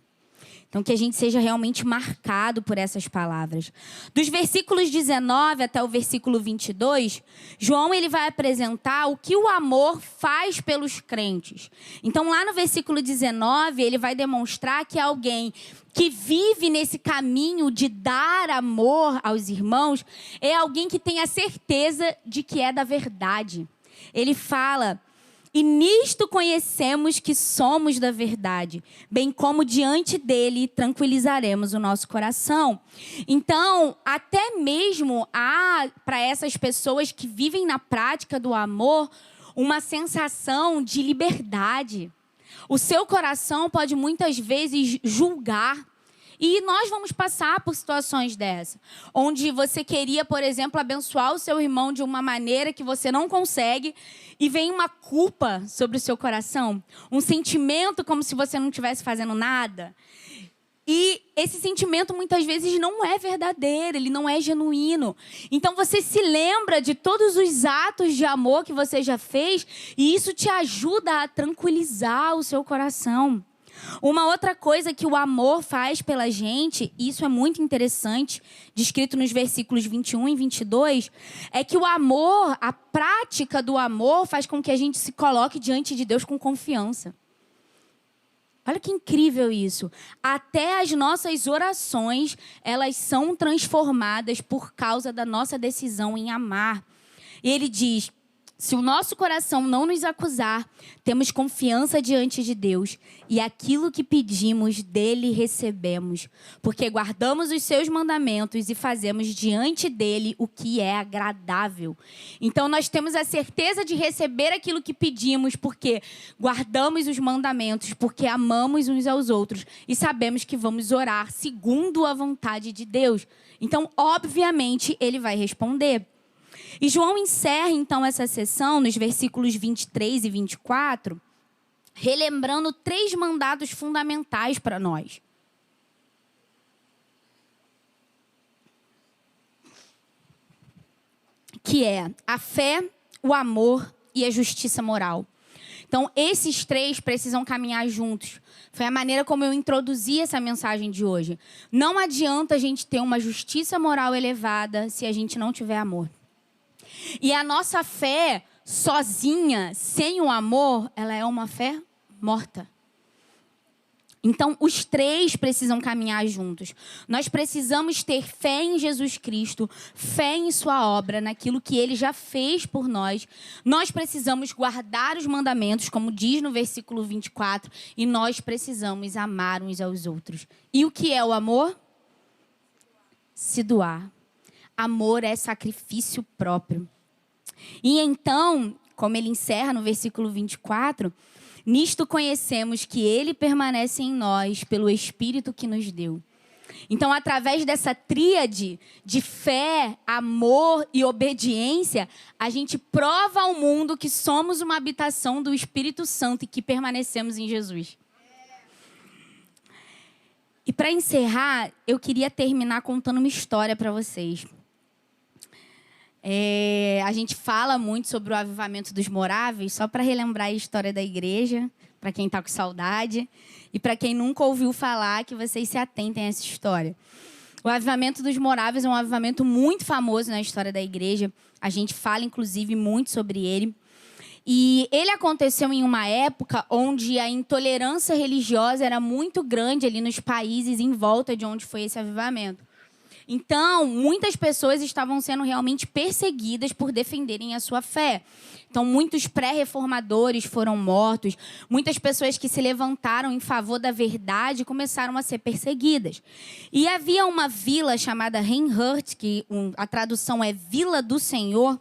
Então, que a gente seja realmente marcado por essas palavras. Dos versículos 19 até o versículo 22, João ele vai apresentar o que o amor faz pelos crentes. Então, lá no versículo 19, ele vai demonstrar que alguém que vive nesse caminho de dar amor aos irmãos é alguém que tem a certeza de que é da verdade. Ele fala... E nisto conhecemos que somos da verdade, bem como diante dele tranquilizaremos o nosso coração. Então, até mesmo há para essas pessoas que vivem na prática do amor uma sensação de liberdade. O seu coração pode muitas vezes julgar. E nós vamos passar por situações dessas, onde você queria, por exemplo, abençoar o seu irmão de uma maneira que você não consegue e vem uma culpa sobre o seu coração, um sentimento como se você não estivesse fazendo nada. E esse sentimento muitas vezes não é verdadeiro, ele não é genuíno. Então você se lembra de todos os atos de amor que você já fez e isso te ajuda a tranquilizar o seu coração. Uma outra coisa que o amor faz pela gente, e isso é muito interessante, descrito nos versículos 21 e 22, é que o amor, a prática do amor, faz com que a gente se coloque diante de Deus com confiança. Olha que incrível isso. Até as nossas orações, elas são transformadas por causa da nossa decisão em amar. E ele diz: se o nosso coração não nos acusar, temos confiança diante de Deus e aquilo que pedimos dele recebemos, porque guardamos os seus mandamentos e fazemos diante dele o que é agradável. Então nós temos a certeza de receber aquilo que pedimos porque guardamos os mandamentos, porque amamos uns aos outros e sabemos que vamos orar segundo a vontade de Deus. Então, obviamente, ele vai responder. E João encerra, então, essa sessão nos versículos 23 e 24, relembrando 3 mandados fundamentais para nós. Que é a fé, o amor e a justiça moral. Então, esses 3 precisam caminhar juntos. Foi a maneira como eu introduzi essa mensagem de hoje. Não adianta a gente ter uma justiça moral elevada se a gente não tiver amor. E a nossa fé sozinha, sem o amor, ela é uma fé morta. Então, os 3 precisam caminhar juntos. Nós precisamos ter fé em Jesus Cristo, fé em sua obra, naquilo que ele já fez por nós. Nós precisamos guardar os mandamentos, como diz no versículo 24, e nós precisamos amar uns aos outros. E o que é o amor? Se doar. Amor é sacrifício próprio. E então, como ele encerra no versículo 24, nisto conhecemos que ele permanece em nós pelo Espírito que nos deu. Então, através dessa tríade de fé, amor e obediência, a gente prova ao mundo que somos uma habitação do Espírito Santo e que permanecemos em Jesus. E para encerrar, eu queria terminar contando uma história para vocês. A gente fala muito sobre o avivamento dos moráveis, só para relembrar a história da igreja, para quem está com saudade, e para quem nunca ouviu falar, que vocês se atentem a essa história. O avivamento dos moráveis é um avivamento muito famoso na história da igreja. A gente fala, inclusive, muito sobre ele. E ele aconteceu em uma época onde a intolerância religiosa era muito grande ali nos países em volta de onde foi esse avivamento. Então, muitas pessoas estavam sendo realmente perseguidas por defenderem a sua fé. Então, muitos pré-reformadores foram mortos, muitas pessoas que se levantaram em favor da verdade começaram a ser perseguidas. E havia uma vila chamada Reinhart, que a tradução é Vila do Senhor,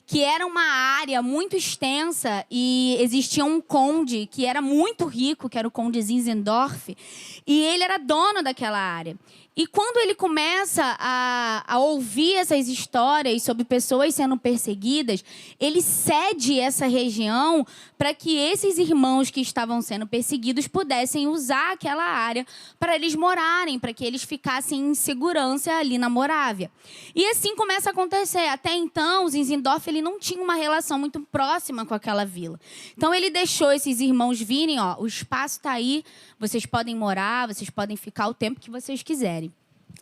que era uma área muito extensa e existia um conde que era muito rico, que era o conde Zinzendorf, e ele era dono daquela área. E quando ele começa a ouvir essas histórias sobre pessoas sendo perseguidas, ele cede essa região para que esses irmãos que estavam sendo perseguidos pudessem usar aquela área para eles morarem, para que eles ficassem em segurança ali na Morávia. E assim começa a acontecer. Até então, Zinzendorf ele não tinha uma relação muito próxima com aquela vila. Então ele deixou esses irmãos virem, ó, o espaço está aí, vocês podem morar, vocês podem ficar o tempo que vocês quiserem.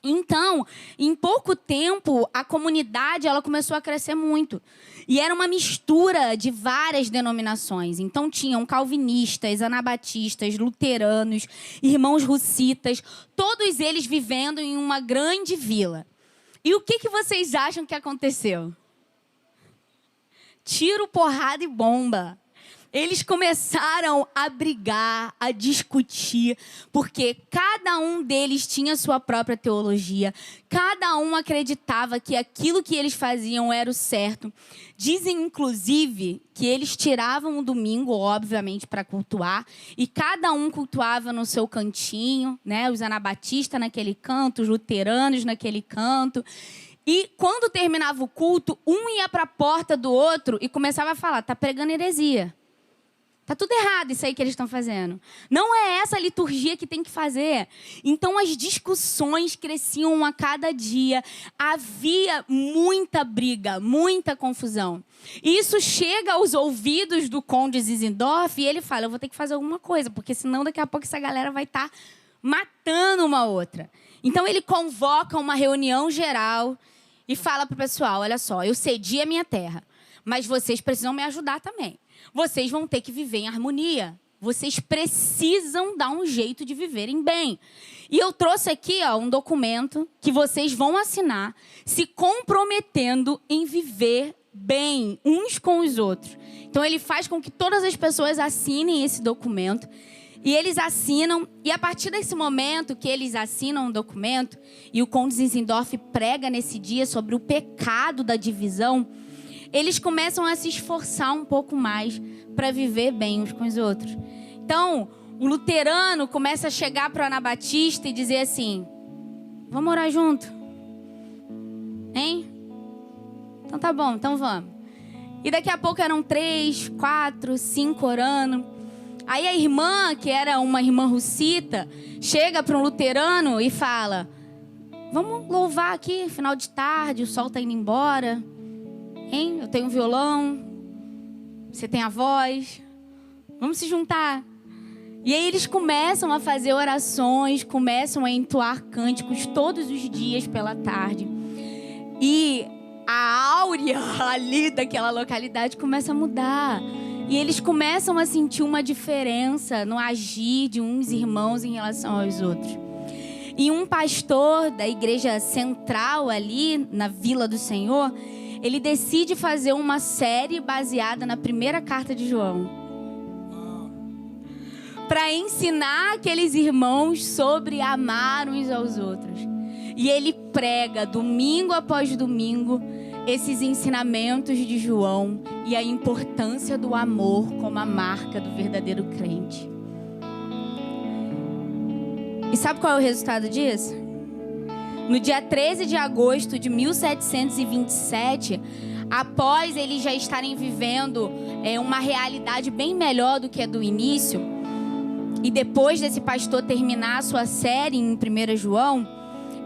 Então, em pouco tempo, a comunidade ela começou a crescer muito. E era uma mistura de várias denominações. Então, tinham calvinistas, anabatistas, luteranos, irmãos russitas, todos eles vivendo em uma grande vila. E o que vocês acham que aconteceu? Tiro, porrada e bomba. Eles começaram a brigar, a discutir, porque cada um deles tinha sua própria teologia, cada um acreditava que aquilo que eles faziam era o certo. Dizem, inclusive, que eles tiravam o domingo, obviamente, para cultuar, e cada um cultuava no seu cantinho, né? Os anabatistas naquele canto, os luteranos naquele canto. E quando terminava o culto, um ia para a porta do outro e começava a falar, tá pregando heresia. Tá tudo errado isso aí que eles estão fazendo. Não é essa a liturgia que tem que fazer. Então as discussões cresciam a cada dia. Havia muita briga, muita confusão. E isso chega aos ouvidos do conde Zinzendorf e ele fala, eu vou ter que fazer alguma coisa, porque senão daqui a pouco essa galera vai estar matando uma outra. Então ele convoca uma reunião geral e fala para o pessoal, olha só, eu cedi a minha terra, mas vocês precisam me ajudar também. Vocês vão ter que viver em harmonia. Vocês precisam dar um jeito de viverem bem. E eu trouxe aqui um documento que vocês vão assinar se comprometendo em viver bem uns com os outros. Então, ele faz com que todas as pessoas assinem esse documento. E eles assinam. E a partir desse momento que eles assinam o documento, e o conde Zinzendorf prega nesse dia sobre o pecado da divisão, eles começam a se esforçar um pouco mais para viver bem uns com os outros. Então, o luterano começa a chegar para o Anabatista e dizer assim, vamos orar junto? Hein? Então tá bom, então vamos. E daqui a pouco eram 3, 4, 5 orando. Aí a irmã, que era uma irmã russita, chega para um luterano e fala, vamos louvar aqui, final de tarde, o sol está indo embora. Hein? Eu tenho um violão, você tem a voz, vamos se juntar. E aí eles começam a fazer orações, começam a entoar cânticos todos os dias pela tarde. E a áurea ali daquela localidade começa a mudar. E eles começam a sentir uma diferença no agir de uns irmãos em relação aos outros. E um pastor da igreja central ali, na Vila do Senhor, ele decide fazer uma série baseada na primeira carta de João, para ensinar aqueles irmãos sobre amar uns aos outros. E ele prega domingo após domingo esses ensinamentos de João e a importância do amor como a marca do verdadeiro crente. E sabe qual é o resultado disso? No dia 13 de agosto de 1727, após eles já estarem vivendo uma realidade bem melhor do que a do início, e depois desse pastor terminar a sua série em 1 João,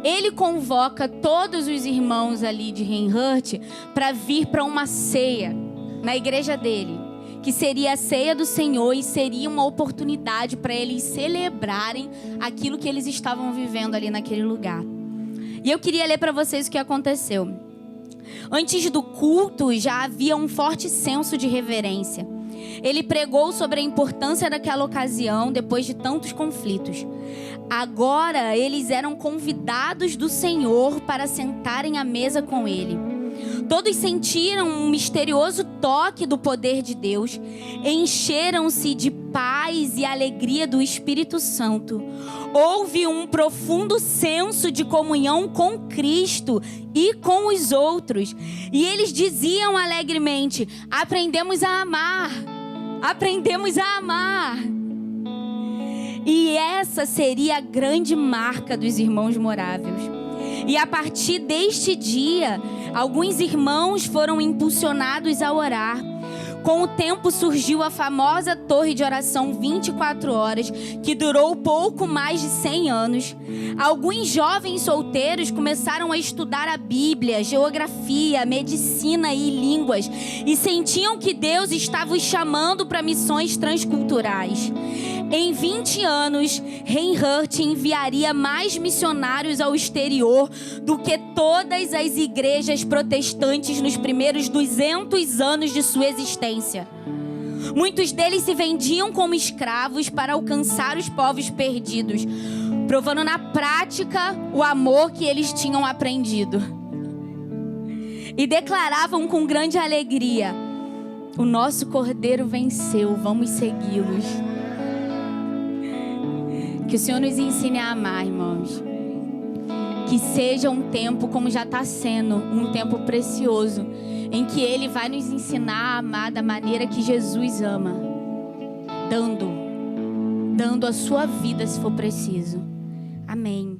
ele convoca todos os irmãos ali de Reinhardt para vir para uma ceia na igreja dele, que seria a ceia do Senhor e seria uma oportunidade para eles celebrarem aquilo que eles estavam vivendo ali naquele lugar. E eu queria ler para vocês o que aconteceu. Antes do culto, já havia um forte senso de reverência. Ele pregou sobre a importância daquela ocasião depois de tantos conflitos. Agora, eles eram convidados do Senhor para sentarem à mesa com ele. Todos sentiram um misterioso toque do poder de Deus, encheram-se de paz e alegria do Espírito Santo. Houve um profundo senso de comunhão com Cristo e com os outros. E eles diziam alegremente, aprendemos a amar, aprendemos a amar. E essa seria a grande marca dos irmãos moráveis. E a partir deste dia, alguns irmãos foram impulsionados a orar. Com o tempo surgiu a famosa torre de oração 24 horas, que durou pouco mais de 100 anos. Alguns jovens solteiros começaram a estudar a Bíblia, geografia, medicina e línguas, e sentiam que Deus estava os chamando para missões transculturais. Em 20 anos, Reinhardt enviaria mais missionários ao exterior do que todas as igrejas protestantes nos primeiros 200 anos de sua existência. Muitos deles se vendiam como escravos para alcançar os povos perdidos, provando na prática o amor que eles tinham aprendido. E declaravam com grande alegria: o nosso Cordeiro venceu, vamos segui-los. Que o Senhor nos ensine a amar, irmãos. Que seja um tempo, como já está sendo, um tempo precioso, em que Ele vai nos ensinar a amar da maneira que Jesus ama, dando a sua vida se for preciso. Amém.